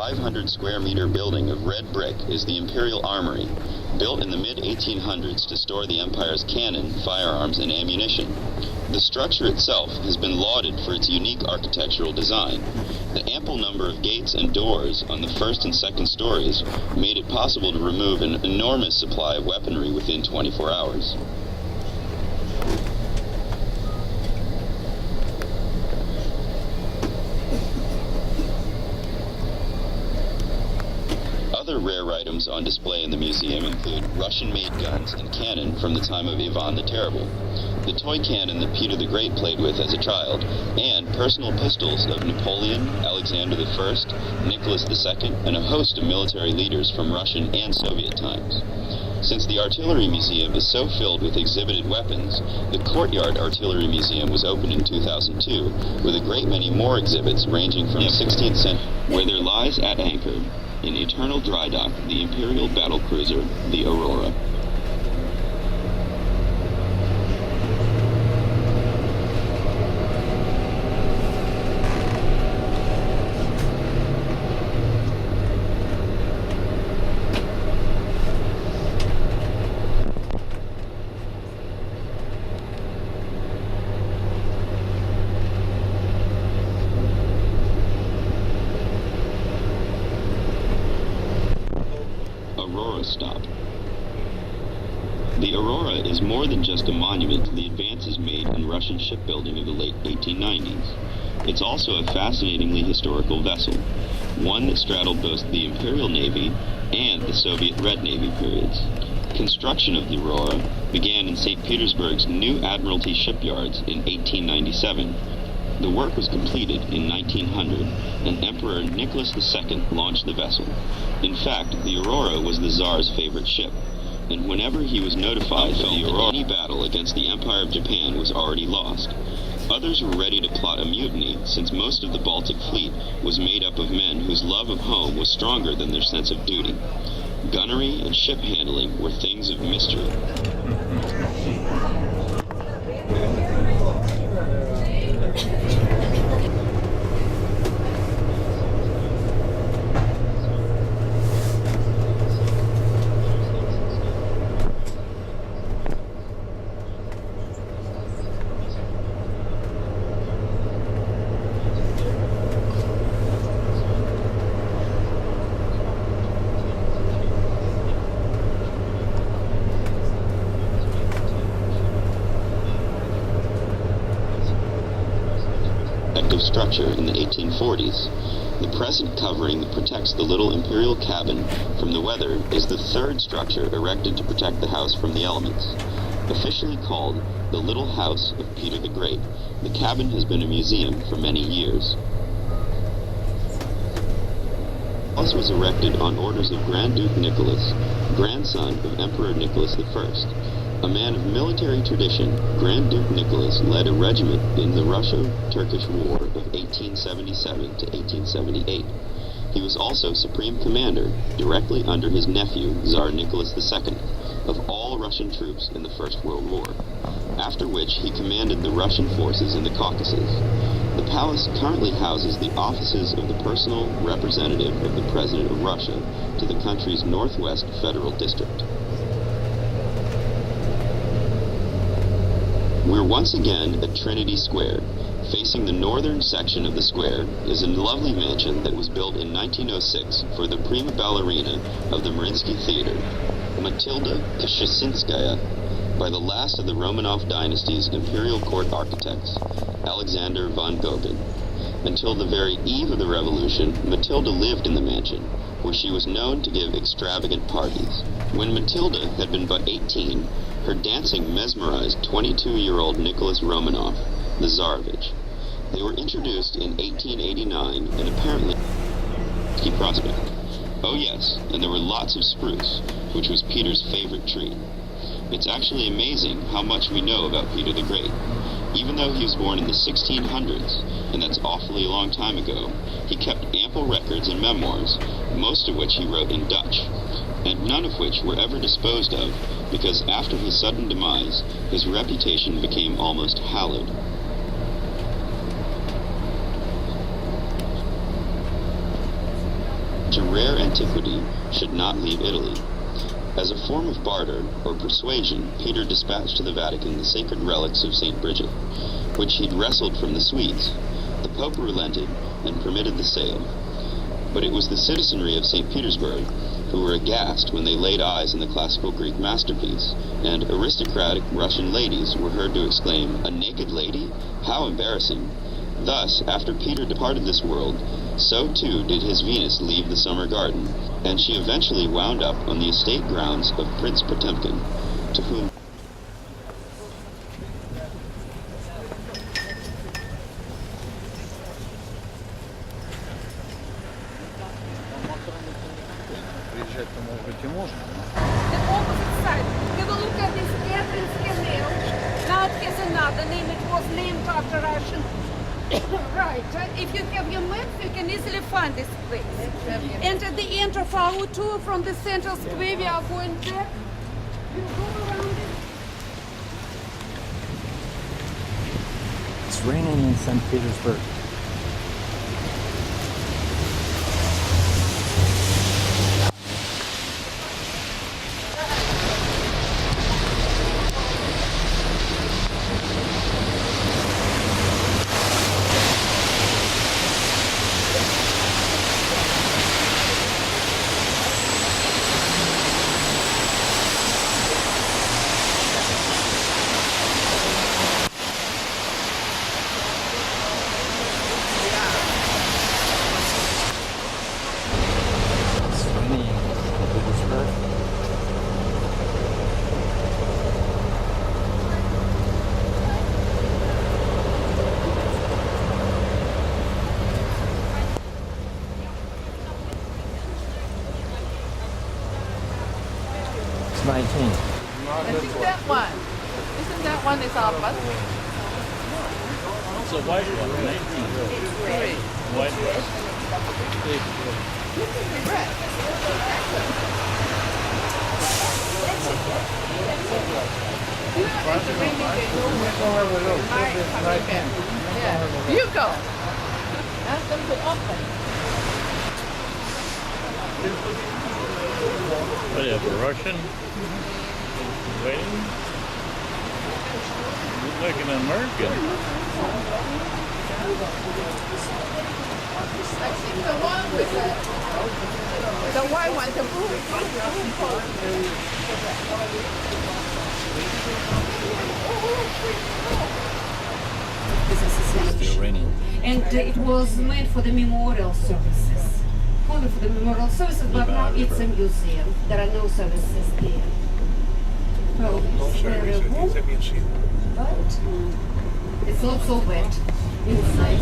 500 square meter building of red brick is the Imperial Armory, built in the mid-1800s to store the Empire's cannon, firearms, and ammunition. The structure itself has been lauded for its unique architectural design. The ample number of gates and doors on the first and second stories made it possible to remove an enormous supply of weaponry within 24 hours. Other rare items on display in the museum include Russian-made guns and cannon from the time of Ivan the Terrible, the toy cannon that Peter the Great played with as a child, and personal pistols of Napoleon, Alexander I, Nicholas II, and a host of military leaders from Russian and Soviet times. Since the Artillery Museum is so filled with exhibited weapons, the Courtyard Artillery Museum was opened in 2002 with a great many more exhibits ranging from the 16th century, where there lies at anchor, in eternal dry dock, the Imperial battlecruiser, the Aurora. Stop. The Aurora is more than just a monument to the advances made in Russian shipbuilding of the late 1890s. It's also a fascinatingly historical vessel, one that straddled both the Imperial Navy and the Soviet Red Navy periods. Construction of the Aurora began in St. Petersburg's new Admiralty shipyards in 1897. The work was completed in 1900, and Emperor Nicholas II launched the vessel. In fact, the Aurora was the Tsar's favorite ship, and whenever he was notified that the Aurora, any battle against the Empire of Japan was already lost. Others were ready to plot a mutiny, since most of the Baltic fleet was made up of men whose love of home was stronger than their sense of duty. Gunnery and ship handling were things of mystery. Structure in the 1840s. The present covering that protects the little imperial cabin from the weather is the third structure erected to protect the house from the elements. Officially called the Little House of Peter the Great, the cabin has been a museum for many years. The house was erected on orders of Grand Duke Nicholas, grandson of Emperor Nicholas I. A man of military tradition, Grand Duke Nicholas led a regiment in the Russo-Turkish War of 1877 to 1878. He was also supreme commander, directly under his nephew, Tsar Nicholas II, of all Russian troops in the First World War, after which he commanded the Russian forces in the Caucasus. The palace currently houses the offices of the personal representative of the President of Russia to the country's Northwest Federal District. We're once again at Trinity Square. Facing the northern section of the square is a lovely mansion that was built in 1906 for the prima ballerina of the Mariinsky Theater, Matilda Kshestinskaya, by the last of the Romanov dynasty's imperial court architects, Alexander von Gogin. Until the very eve of the revolution, Matilda lived in the mansion, where she was known to give extravagant parties. When Matilda had been but 18, her dancing mesmerized 22-year-old Nicholas Romanov, the Tsarevich. They were introduced in 1889 and apparently Key Prospect. Oh yes, and there were lots of spruce, which was Peter's favorite tree. It's actually amazing how much we know about Peter the Great. Even though he was born in the 1600s, and that's awfully a long time ago, he kept ample records and memoirs, most of which he wrote in Dutch, and none of which were ever disposed of, because after his sudden demise, his reputation became almost hallowed. such a rare antiquity should not leave Italy. As a form of barter or persuasion, Peter dispatched to the Vatican the sacred relics of St. Bridget, which he'd wrestled from the Swedes. The Pope relented and permitted the sale. But it was the citizenry of St. Petersburg who were aghast when they laid eyes on the classical Greek masterpiece, and aristocratic Russian ladies were heard to exclaim, "A naked lady? How embarrassing!" Thus, after Peter departed this world, so too did his Venus leave the summer garden, and she eventually wound up on the estate grounds of Prince Potemkin, to whom The opposite side. You will look at this entrance canal. Now it has another name. It was named after Russian writer. If you have your map, you can easily find this place. And at the end of our tour from the central square, we are going back. We'll go around it. It's raining in St. Petersburg. It's 19. I think that one. Isn't that one is our bus? It's a white one, 19. It's red. White one. This is the red. Yeah. You go. Ask them to open. What do you have, a Russian? Waiting? You look like an American. I think the one with the white one, the blue It's still raining. And it was made for the memorial services. Only for the memorial services, but now it's a museum. There are no services there. Well, it's very warm, but it's not so wet inside.